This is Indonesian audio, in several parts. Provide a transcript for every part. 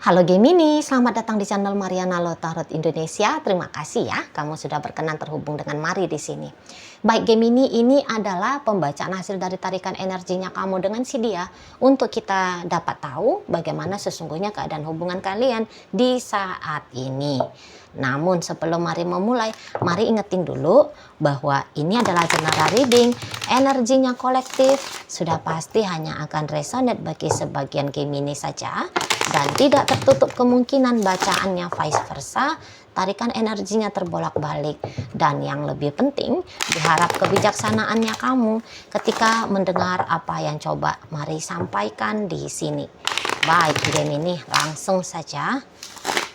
Halo Gemini, selamat datang di channel Mariana Lotarot Indonesia. Terima kasih ya, kamu sudah berkenan terhubung dengan Mari di sini. Baik Gemini, ini adalah pembacaan hasil dari tarikan energinya kamu dengan si dia untuk kita dapat tahu bagaimana sesungguhnya keadaan hubungan kalian di saat ini. Namun sebelum Mari memulai, Mari ingetin dulu bahwa ini adalah general reading, energinya kolektif, sudah pasti hanya akan resonate bagi sebagian Gemini saja dan tidak tertutup kemungkinan bacaannya vice versa, tarikan energinya terbolak-balik. Dan yang lebih penting, diharap kebijaksanaannya kamu ketika mendengar apa yang coba Mari sampaikan di sini. Baik Gemini, langsung saja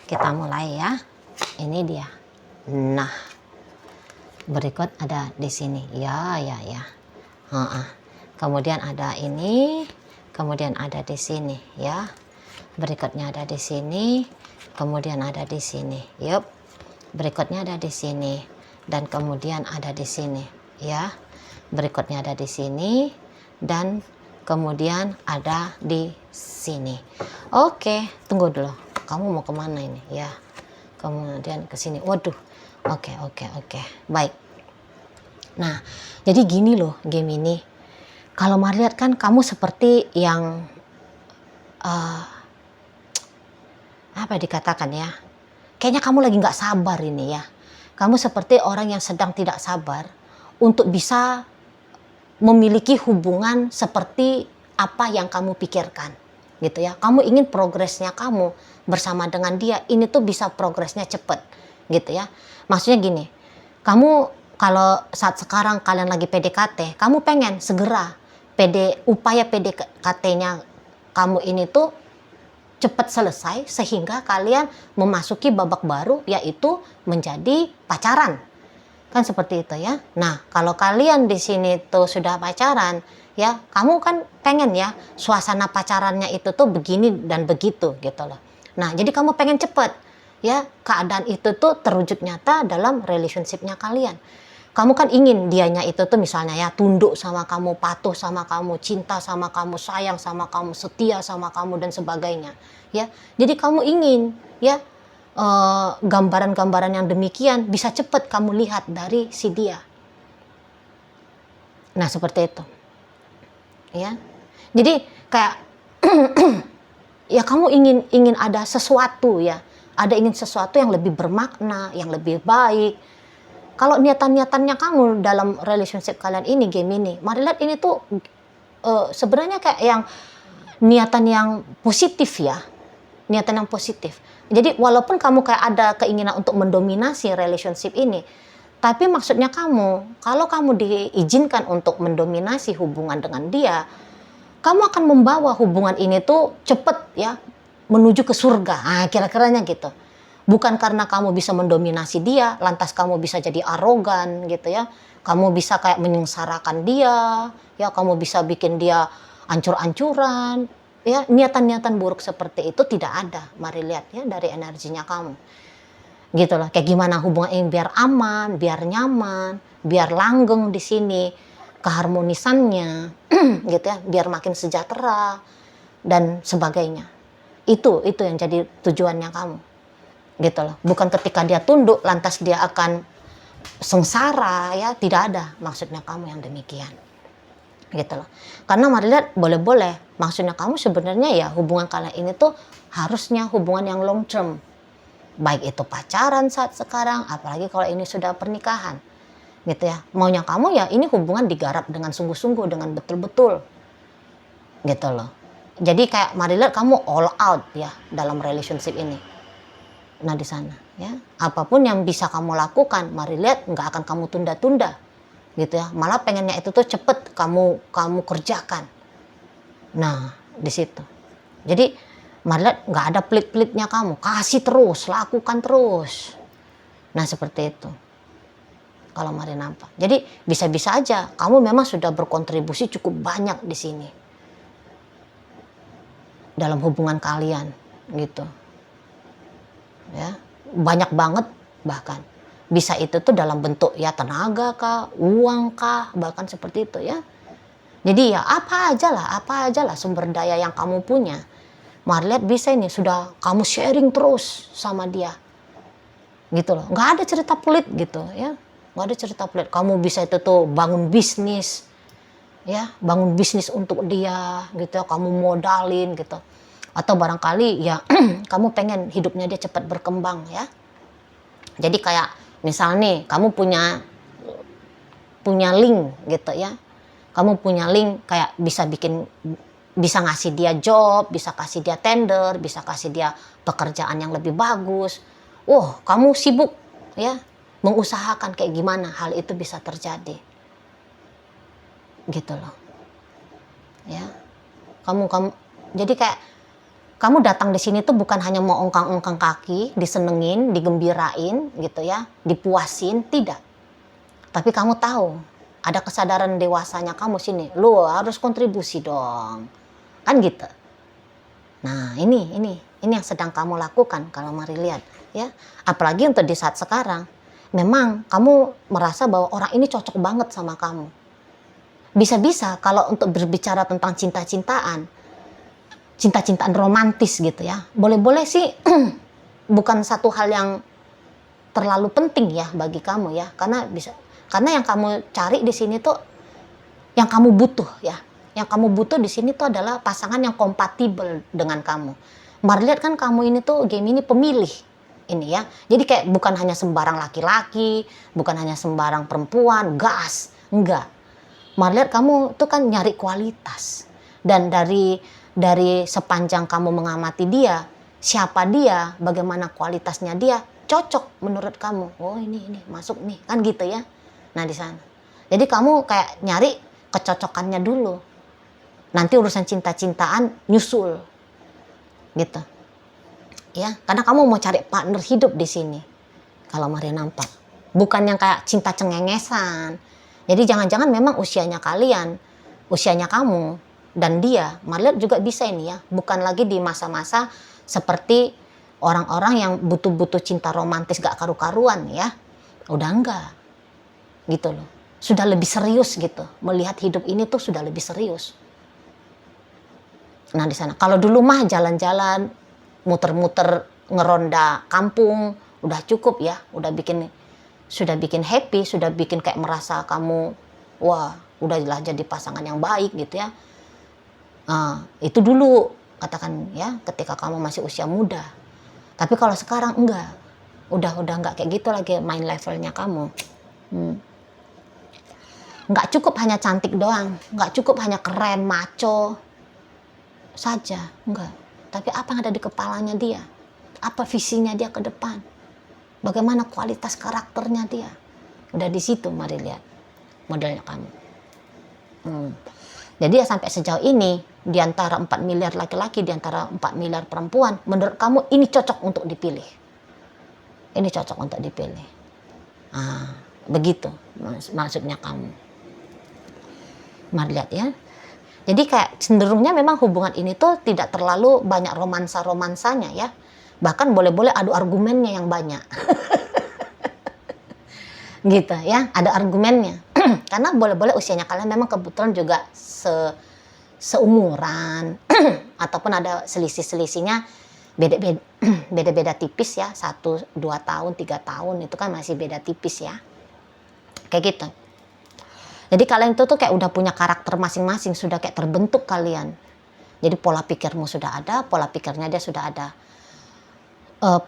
kita mulai ya. Ini dia. Nah, berikut ada di sini. Ya. Kemudian ada ini, kemudian ada di sini ya. Berikutnya ada di sini, kemudian ada di sini. Yup. Berikutnya ada di sini dan kemudian ada di sini ya. Berikutnya ada di sini dan kemudian ada di sini. Oke, tunggu dulu. Kamu mau kemana ini ya? Kemudian ke sini. Waduh. Oke. Baik. Nah, jadi gini loh Gemini. Kalau Mari lihat kan kamu seperti yang apa dikatakan ya, kayaknya kamu lagi nggak sabar ini ya. Kamu seperti orang yang sedang tidak sabar untuk bisa memiliki hubungan seperti apa yang kamu pikirkan gitu ya. Kamu ingin progresnya kamu bersama dengan dia ini tuh bisa progresnya cepet gitu ya. Maksudnya gini, kamu kalau saat sekarang kalian lagi PDKT, kamu pengen segera upaya PDKT-nya kamu ini tuh cepat selesai sehingga kalian memasuki babak baru yaitu menjadi pacaran. Kan seperti itu ya. Nah, kalau kalian di sini tuh sudah pacaran, ya, kamu kan pengen ya suasana pacarannya itu tuh begini dan begitu gitu loh. Nah, jadi kamu pengen cepet ya keadaan itu tuh terwujud nyata dalam relationship-nya kalian. Kamu kan ingin dianya itu tuh misalnya ya tunduk sama kamu, patuh sama kamu, cinta sama kamu, sayang sama kamu, setia sama kamu dan sebagainya ya. Jadi kamu ingin ya gambaran-gambaran yang demikian bisa cepat kamu lihat dari si dia. Nah, seperti itu. Ya. Jadi kayak ya kamu ingin ada sesuatu ya. Ada ingin sesuatu yang lebih bermakna, yang lebih baik. Kalau niatan-niatannya kamu dalam relationship kalian ini Gemini, Mari lihat ini tuh sebenarnya kayak yang niatan yang positif ya. Niatan yang positif. Jadi walaupun kamu kayak ada keinginan untuk mendominasi relationship ini, tapi maksudnya kamu, kalau kamu diizinkan untuk mendominasi hubungan dengan dia, kamu akan membawa hubungan ini tuh cepet ya menuju ke surga. Nah, kira-kiranya gitu. Bukan karena kamu bisa mendominasi dia, lantas kamu bisa jadi arogan gitu ya. Kamu bisa kayak menyengsarakan dia, ya kamu bisa bikin dia ancur-ancuran. Ya, niatan-niatan buruk seperti itu tidak ada. Mari lihat ya dari energinya kamu. Gitu loh. Kayak gimana hubungan ini biar aman, biar nyaman, biar langgeng di sini, keharmonisannya gitu ya, biar makin sejahtera dan sebagainya. Itu yang jadi tujuannya kamu. Gitu loh. Bukan ketika dia tunduk lantas dia akan sengsara ya, tidak ada maksudnya kamu yang demikian. Gitu loh. Karena Mari lihat boleh-boleh maksudnya kamu sebenarnya ya hubungan kalian ini tuh harusnya hubungan yang long term. Baik itu pacaran saat sekarang, apalagi kalau ini sudah pernikahan. Gitu ya. Maunya kamu ya ini hubungan digarap dengan sungguh-sungguh, dengan betul-betul. Gitu loh. Jadi kayak Mari lihat kamu all out ya dalam relationship ini. Nah di sana ya apapun yang bisa kamu lakukan Mari lihat nggak akan kamu tunda-tunda gitu ya, malah pengennya itu tuh cepet kamu kerjakan. Nah di situ jadi Mari lihat nggak ada pelit-pelitnya, kamu kasih terus, lakukan terus. Nah seperti itu kalau Mari nampak. Jadi bisa-bisa aja kamu memang sudah berkontribusi cukup banyak di sini dalam hubungan kalian gitu ya, banyak banget, bahkan bisa itu tuh dalam bentuk ya tenaga kah, uang kah, bahkan seperti itu ya. Jadi ya apa aja lah sumber daya yang kamu punya Marliat bisa ini, sudah kamu sharing terus sama dia. Gitu loh, nggak ada cerita pelit gitu ya. Nggak ada cerita pelit. Kamu bisa itu tuh bangun bisnis, ya, bangun bisnis untuk dia gitu ya, kamu modalin gitu. Atau barangkali ya kamu pengen hidupnya dia cepat berkembang ya. Jadi kayak misal nih kamu punya link gitu ya. Kamu punya link kayak bisa ngasih dia job, bisa kasih dia tender, bisa kasih dia pekerjaan yang lebih bagus. Kamu sibuk ya mengusahakan kayak gimana hal itu bisa terjadi. Gitu loh. Ya. Kamu jadi kayak kamu datang di sini tuh bukan hanya mau ongkang-ongkang kaki, disenengin, digembirain gitu ya, dipuasin, tidak. Tapi kamu tahu, ada kesadaran dewasanya kamu sini, lu harus kontribusi dong. Kan gitu. Nah, ini yang sedang kamu lakukan kalau mari lihat ya. Apalagi untuk di saat sekarang, memang kamu merasa bahwa orang ini cocok banget sama kamu. Bisa-bisa kalau untuk berbicara tentang cinta-cintaan romantis gitu ya. Boleh-boleh sih bukan satu hal yang terlalu penting ya bagi kamu ya. Karena yang kamu cari di sini tuh yang kamu butuh ya. Yang kamu butuh di sini tuh adalah pasangan yang kompatibel dengan kamu. Mari lihat kan kamu ini tuh game ini pemilih ini ya. Jadi kayak bukan hanya sembarang laki-laki, bukan hanya sembarang perempuan, gas, enggak. Mari lihat kamu tuh kan nyari kualitas. Dan dari sepanjang kamu mengamati dia, siapa dia, bagaimana kualitasnya dia, cocok menurut kamu. Oh ini masuk nih, kan gitu ya. Nah di sana. Jadi kamu kayak nyari kecocokannya dulu. Nanti urusan cinta-cintaan nyusul. Gitu. Ya, karena kamu mau cari partner hidup di sini. Kalau Maria nampak. Bukan yang kayak cinta cengengesan. Jadi jangan-jangan memang usianya kamu dan dia, Marliat juga bisa ini ya, bukan lagi di masa-masa seperti orang-orang yang butuh-butuh cinta romantis gak karu-karuan ya. Udah enggak. Gitu loh. Sudah lebih serius gitu. Melihat hidup ini tuh sudah lebih serius. Nah di sana. Kalau dulu mah jalan-jalan, muter-muter ngeronda kampung, udah cukup ya. Sudah bikin happy, sudah bikin kayak merasa kamu, wah udahlah jadi pasangan yang baik gitu ya. Itu dulu katakan ya ketika kamu masih usia muda. Tapi kalau sekarang enggak, udah enggak kayak gitu lagi main levelnya kamu. Enggak cukup hanya cantik doang, enggak cukup hanya keren maco saja, enggak. Tapi apa yang ada di kepalanya dia, apa visinya dia ke depan, bagaimana kualitas karakternya dia, udah di situ mari lihat modelnya kamu. Jadi ya sampai sejauh ini, di antara 4 miliar laki-laki, di antara 4 miliar perempuan, menurut kamu ini cocok untuk dipilih. Ini cocok untuk dipilih. Begitu maksudnya kamu. Mari lihat ya. Jadi kayak cenderungnya memang hubungan ini tuh tidak terlalu banyak romansa-romansanya ya. Bahkan boleh-boleh adu argumennya yang banyak. Gitu ya, ada argumennya. Karena boleh-boleh usianya kalian memang kebetulan juga seumuran ataupun ada selisih-selisihnya beda-beda tipis ya, 1-2 tahun 3 tahun itu kan masih beda tipis ya, kayak gitu. Jadi kalian itu tuh kayak udah punya karakter masing-masing, sudah kayak terbentuk kalian. Jadi pola pikirmu sudah ada, pola pikirnya dia sudah ada,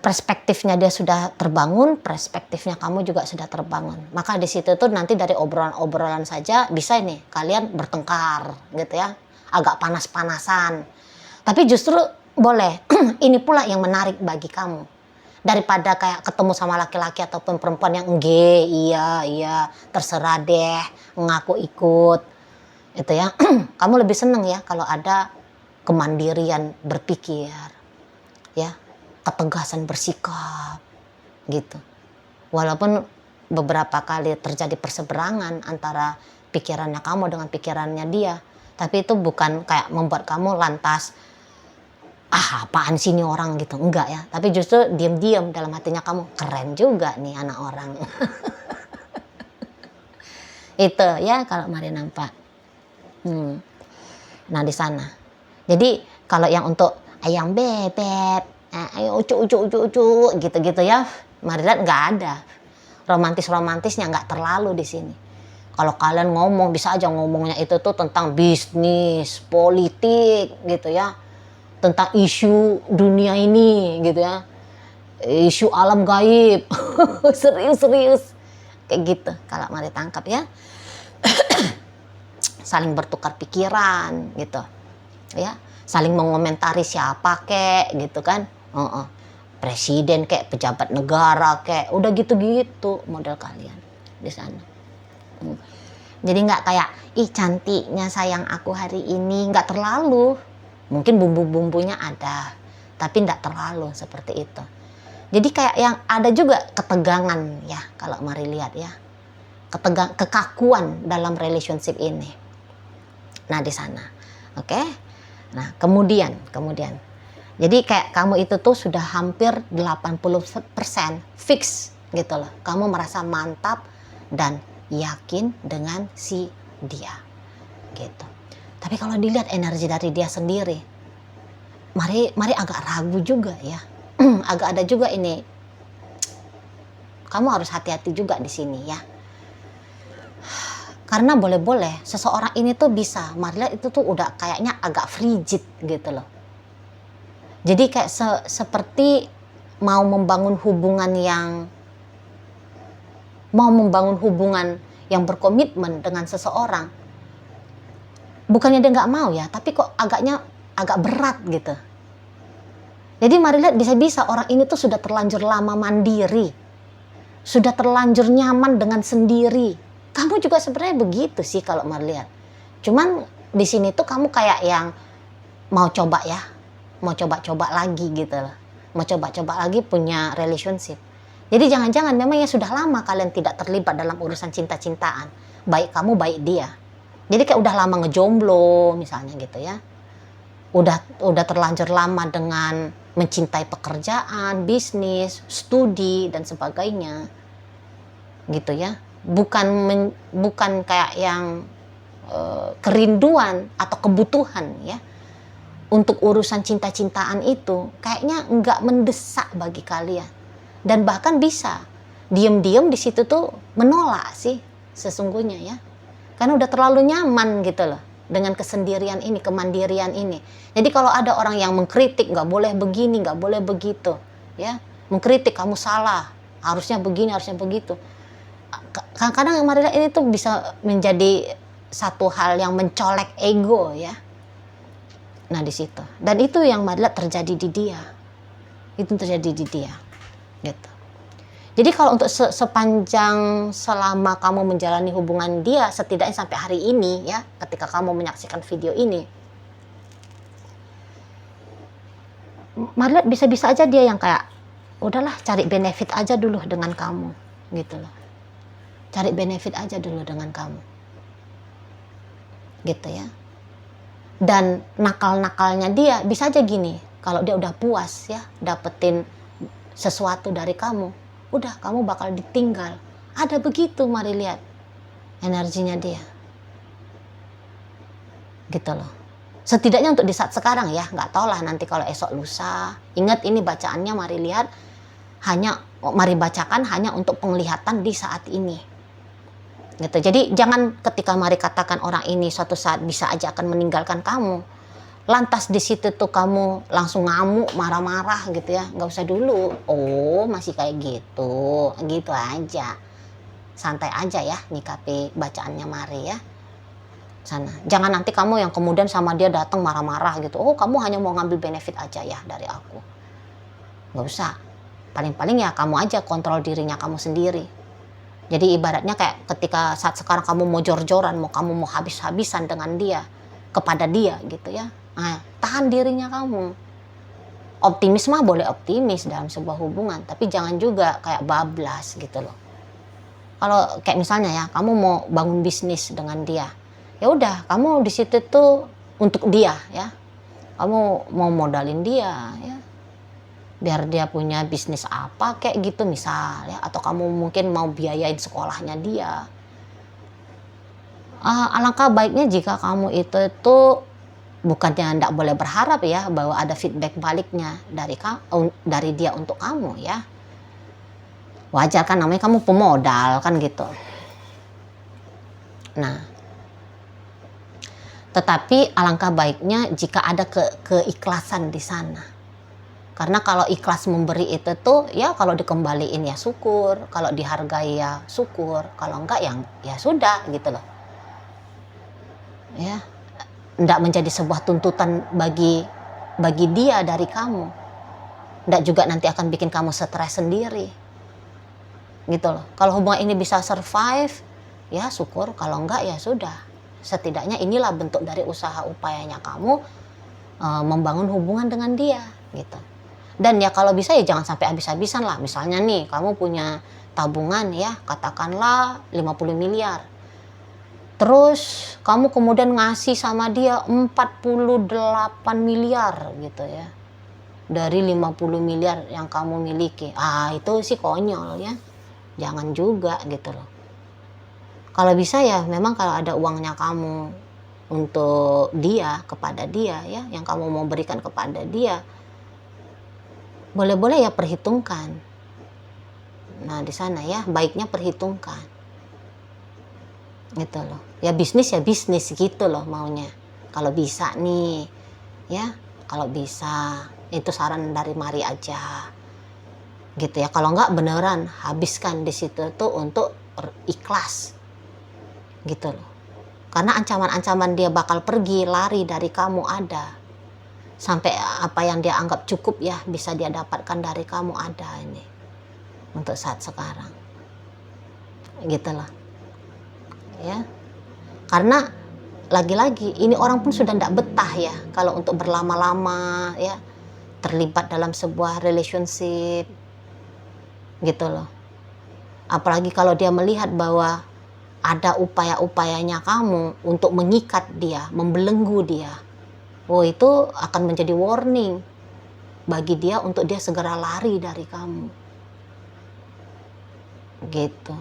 perspektifnya dia sudah terbangun, perspektifnya kamu juga sudah terbangun. Maka di situ tuh nanti dari obrolan-obrolan saja bisa nih kalian bertengkar gitu ya, agak panas-panasan. Tapi justru boleh, ini pula yang menarik bagi kamu. Daripada kayak ketemu sama laki-laki ataupun perempuan yang iya, terserah deh, ngaku ikut. Itu ya, kamu lebih seneng ya kalau ada kemandirian berpikir. Ya, ketegasan bersikap gitu. Walaupun beberapa kali terjadi perseberangan antara pikirannya kamu dengan pikirannya dia, tapi itu bukan kayak membuat kamu lantas apaan sih ini orang gitu, enggak ya. Tapi justru diam-diam dalam hatinya kamu, keren juga nih anak orang. Itu ya kalau Maria nampak. Nah di sana. Jadi kalau yang untuk ayam bebek, ayo ucu gitu-gitu ya. Mari lihat nggak ada. Romantis-romantisnya nggak terlalu di sini. Kalau kalian ngomong bisa aja ngomongnya itu tuh tentang bisnis, politik gitu ya. Tentang isu dunia ini gitu ya. Isu alam gaib. Serius-serius. Kayak gitu kalau mari tangkap ya. Saling bertukar pikiran gitu. Ya, saling mengomentari siapa kek gitu kan. Presiden kek, pejabat negara kek, udah gitu-gitu model kalian di sana. Jadi nggak kayak ih cantiknya sayang aku hari ini, nggak terlalu. Mungkin bumbu-bumbunya ada, tapi nggak terlalu seperti itu. Jadi kayak yang ada juga ketegangan ya kalau mari lihat ya, kekakuan dalam relationship ini. Nah di sana, oke. Nah kemudian, jadi kayak kamu itu tuh sudah hampir 80% fix gitu loh. Kamu merasa mantap dan yakin dengan si dia gitu. Tapi kalau dilihat energi dari dia sendiri, mari agak ragu juga ya. Agak ada juga ini. Kamu harus hati-hati juga di sini ya. Karena boleh-boleh seseorang ini tuh bisa, mari lihat itu tuh udah kayaknya agak frigid gitu loh. Jadi kayak seperti mau membangun hubungan yang berkomitmen dengan seseorang. Bukannya dia nggak mau ya, tapi kok agak berat gitu. Jadi mari lihat bisa-bisa orang ini tuh sudah terlanjur lama mandiri. Sudah terlanjur nyaman dengan sendiri. Kamu juga sebenarnya begitu sih kalau mari lihat. Cuman di sini tuh kamu kayak yang mau coba ya. Mau coba-coba lagi gitu loh. Mau coba-coba lagi punya relationship. Jadi jangan-jangan memang ya sudah lama kalian tidak terlibat dalam urusan cinta-cintaan. Baik kamu, baik dia. Jadi kayak udah lama ngejomblo misalnya gitu ya. Udah terlanjur lama dengan mencintai pekerjaan, bisnis, studi dan sebagainya. Gitu ya. Bukan kayak yang kerinduan atau kebutuhan ya. Untuk urusan cinta-cintaan itu kayaknya nggak mendesak bagi kalian. Dan bahkan bisa diem-diem di situ tuh menolak sih sesungguhnya ya. Karena udah terlalu nyaman gitu loh dengan kesendirian ini, kemandirian ini. Jadi kalau ada orang yang mengkritik nggak boleh begini, nggak boleh begitu ya. Mengkritik kamu salah, harusnya begini, harusnya begitu. Kadang-kadang Marila ini tuh bisa menjadi satu hal yang mencolek ego ya. Nah di situ. Dan itu yang Marila terjadi di dia. Itu terjadi di dia. Gitu. Jadi kalau untuk sepanjang selama kamu menjalani hubungan dia, setidaknya sampai hari ini ya, ketika kamu menyaksikan video ini, Marila bisa-bisa aja dia yang kayak, udahlah cari benefit aja dulu dengan kamu, gitu loh. Cari benefit aja dulu dengan kamu, gitu ya. Dan nakal-nakalnya dia bisa aja gini, kalau dia udah puas ya dapetin sesuatu dari kamu, udah kamu bakal ditinggal. Ada begitu, mari lihat energinya dia, gitu loh. Setidaknya untuk di saat sekarang ya, nggak tau lah nanti kalau esok lusa. Ingat ini bacaannya mari lihat mari bacakan hanya untuk penglihatan di saat ini. Gitu. Jadi jangan ketika mari katakan orang ini suatu saat bisa aja akan meninggalkan kamu, lantas di situ tuh kamu langsung ngamuk, marah-marah gitu ya, nggak usah dulu. Oh masih kayak gitu aja, santai aja ya nyikapi bacaannya mari ya. Sana, jangan nanti kamu yang kemudian sama dia datang marah-marah gitu. Oh kamu hanya mau ngambil benefit aja ya dari aku, nggak usah. Paling-paling ya kamu aja kontrol dirinya kamu sendiri. Jadi ibaratnya kayak ketika saat sekarang kamu mau jor-joran, kamu mau habis-habisan dengan dia, kepada dia gitu ya. Nah, tahan dirinya kamu. Optimis mah boleh optimis dalam sebuah hubungan, tapi jangan juga kayak bablas gitu loh. Kalau kayak misalnya ya, kamu mau bangun bisnis dengan dia, ya udah kamu di situ tuh untuk dia ya. Kamu mau modalin dia ya, biar dia punya bisnis apa kayak gitu misal ya, atau kamu mungkin mau biayain sekolahnya dia. Alangkah baiknya jika kamu itu bukannya ndak boleh berharap ya bahwa ada feedback baliknya dari dia untuk kamu ya. Wajar kan, namanya kamu pemodal kan gitu. Nah, tetapi alangkah baiknya jika ada keikhlasan di sana. Karena kalau ikhlas memberi itu tuh ya, kalau dikembaliin ya syukur, kalau dihargai ya syukur, kalau enggak ya sudah gitu loh. Ya, enggak menjadi sebuah tuntutan bagi dia dari kamu. Enggak juga nanti akan bikin kamu stres sendiri. Gitu loh. Kalau hubungan ini bisa survive, ya syukur, kalau enggak ya sudah. Setidaknya inilah bentuk dari usaha upayanya kamu membangun hubungan dengan dia gitu. Dan ya kalau bisa ya jangan sampai habis-habisan lah. Misalnya nih kamu punya tabungan ya, katakanlah 50 miliar. Terus kamu kemudian ngasih sama dia 48 miliar gitu ya. Dari 50 miliar yang kamu miliki. Itu sih konyol ya. Jangan juga gitu loh. Kalau bisa ya memang kalau ada uangnya kamu untuk dia, kepada dia ya, yang kamu mau berikan kepada dia, boleh-boleh ya perhitungkan. Nah di sana ya baiknya perhitungkan gitu loh. Ya bisnis gitu loh maunya. Kalau bisa nih ya, kalau bisa itu saran dari Mari aja gitu ya. Kalau enggak beneran habiskan di situ tuh untuk ikhlas gitu loh. Karena ancaman-ancaman dia bakal pergi lari dari kamu ada. Sampai apa yang dia anggap cukup ya bisa dia dapatkan dari kamu ada ini untuk saat sekarang gitulah ya. Karena lagi-lagi ini orang pun sudah tidak betah ya kalau untuk berlama-lama ya terlibat dalam sebuah relationship gitu loh. Apalagi kalau dia melihat bahwa ada upaya-upayanya kamu untuk mengikat dia, membelenggu dia. Itu akan menjadi warning bagi dia untuk dia segera lari dari kamu. Gitu.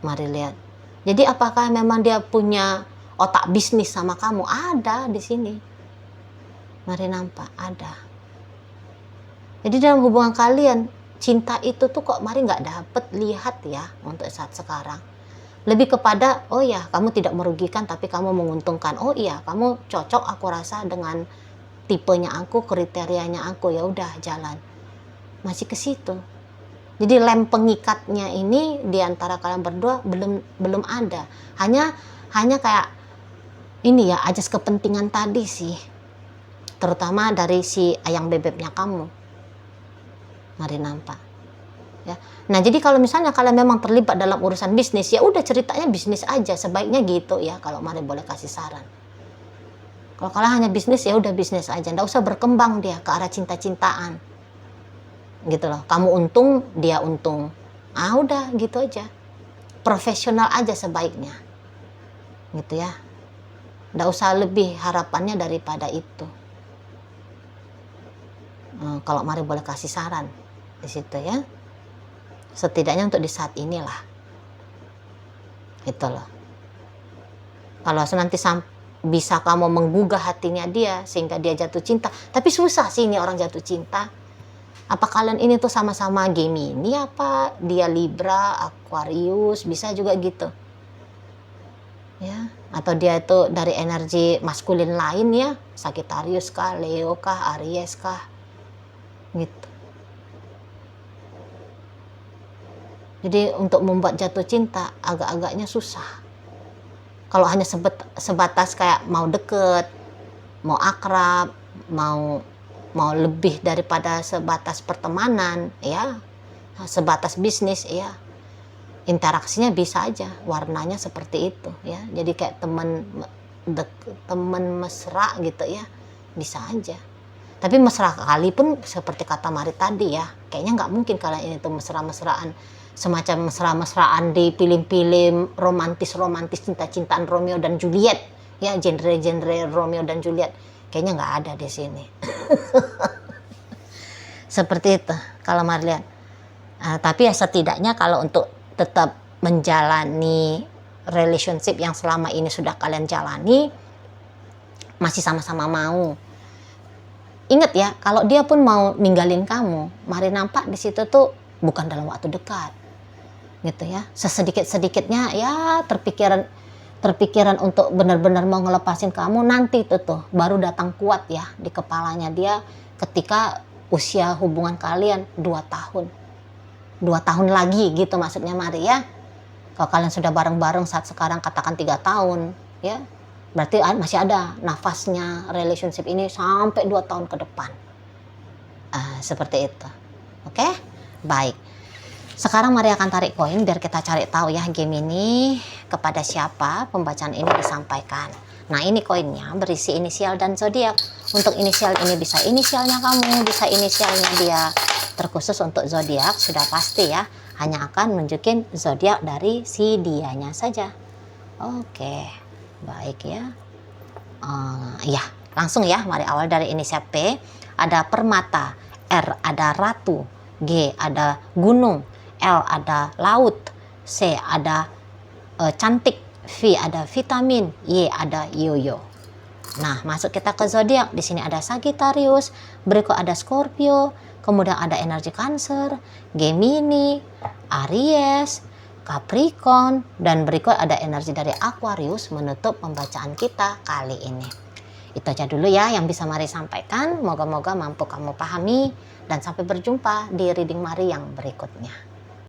Mari lihat. Jadi apakah memang dia punya otak bisnis sama kamu? Ada di sini. Mari nampak, ada. Jadi dalam hubungan kalian, cinta itu tuh kok Mari nggak dapet lihat ya untuk saat sekarang. Lebih kepada, oh ya kamu tidak merugikan tapi kamu menguntungkan. Oh iya kamu cocok aku rasa dengan tipenya aku, kriterianya aku, ya udah jalan. Masih ke situ. Jadi lem pengikatnya ini di antara kalian berdua belum ada. Hanya kayak ini ya, ajas kepentingan tadi sih. Terutama dari si ayang bebeknya kamu. Mari nampak. Ya. Nah jadi kalau misalnya kalian memang terlibat dalam urusan bisnis, ya udah ceritanya bisnis aja, sebaiknya gitu ya kalau Mari boleh kasih saran. Kalau kalian hanya bisnis ya udah bisnis aja, nggak usah berkembang dia ke arah cinta-cintaan gitu loh. Kamu untung dia untung, udah gitu aja, profesional aja sebaiknya gitu ya, nggak usah lebih harapannya daripada itu. Kalau Mari boleh kasih saran di situ ya. Setidaknya untuk di saat inilah. Gitu loh. Kalau nanti bisa kamu menggugah hatinya dia sehingga dia jatuh cinta. Tapi susah sih ini orang jatuh cinta. Apa kalian ini tuh sama-sama Gemini apa? Dia Libra, Aquarius, bisa juga gitu. Ya, atau dia itu dari energi maskulin lain ya, Sagittarius kah, Leo kah, Aries kah. Gitu. Jadi untuk membuat jatuh cinta agak-agaknya susah. Kalau hanya sebatas kayak mau deket, mau akrab, mau lebih daripada sebatas pertemanan, ya, sebatas bisnis, ya, interaksinya bisa aja, warnanya seperti itu, ya. Jadi kayak teman mesra gitu ya, bisa aja. Tapi mesra kali pun seperti kata Mari tadi ya, kayaknya nggak mungkin kalian ini tuh mesra-mesraan. Semacam mesra-mesraan di film-film romantis cinta-cintaan Romeo dan Juliet ya, genre-genre Romeo dan Juliet kayaknya nggak ada di sini. Seperti itu kalau Mari lihat. Tapi ya setidaknya kalau untuk tetap menjalani relationship yang selama ini sudah kalian jalani, masih sama-sama mau. Ingat ya, kalau dia pun mau ninggalin kamu, mari nampak di situ tuh bukan dalam waktu dekat, gitu ya. Sesedikit-sedikitnya ya terpikiran untuk benar-benar mau ngelepasin kamu nanti tuh baru datang kuat ya di kepalanya dia ketika usia hubungan kalian 2 tahun. 2 tahun lagi gitu maksudnya Mari ya. Kalau kalian sudah bareng-bareng saat sekarang katakan 3 tahun ya, berarti masih ada nafasnya relationship ini sampai 2 tahun ke depan. Seperti itu. Oke? Baik. Sekarang Mari akan tarik koin biar kita cari tahu ya game ini kepada siapa pembacaan ini disampaikan. Nah, ini koinnya berisi inisial dan zodiak. Untuk inisial ini bisa inisialnya kamu, bisa inisialnya dia. Terkhusus untuk zodiak sudah pasti ya, hanya akan nunjukin zodiak dari si dianya saja. Oke, baik ya. Ya, langsung ya, mari awal dari inisial P. Ada permata, R ada ratu, G ada gunung, L ada laut, C ada cantik, V ada vitamin, Y ada yoyo. Nah, masuk kita ke zodiak. Di sini ada Sagittarius, berikut ada Scorpio, kemudian ada energi Cancer, Gemini, Aries, Capricorn, dan berikut ada energi dari Aquarius menutup pembacaan kita kali ini. Itu aja dulu ya yang bisa Mari sampaikan. Moga-moga mampu kamu pahami dan sampai berjumpa di reading Mari yang berikutnya.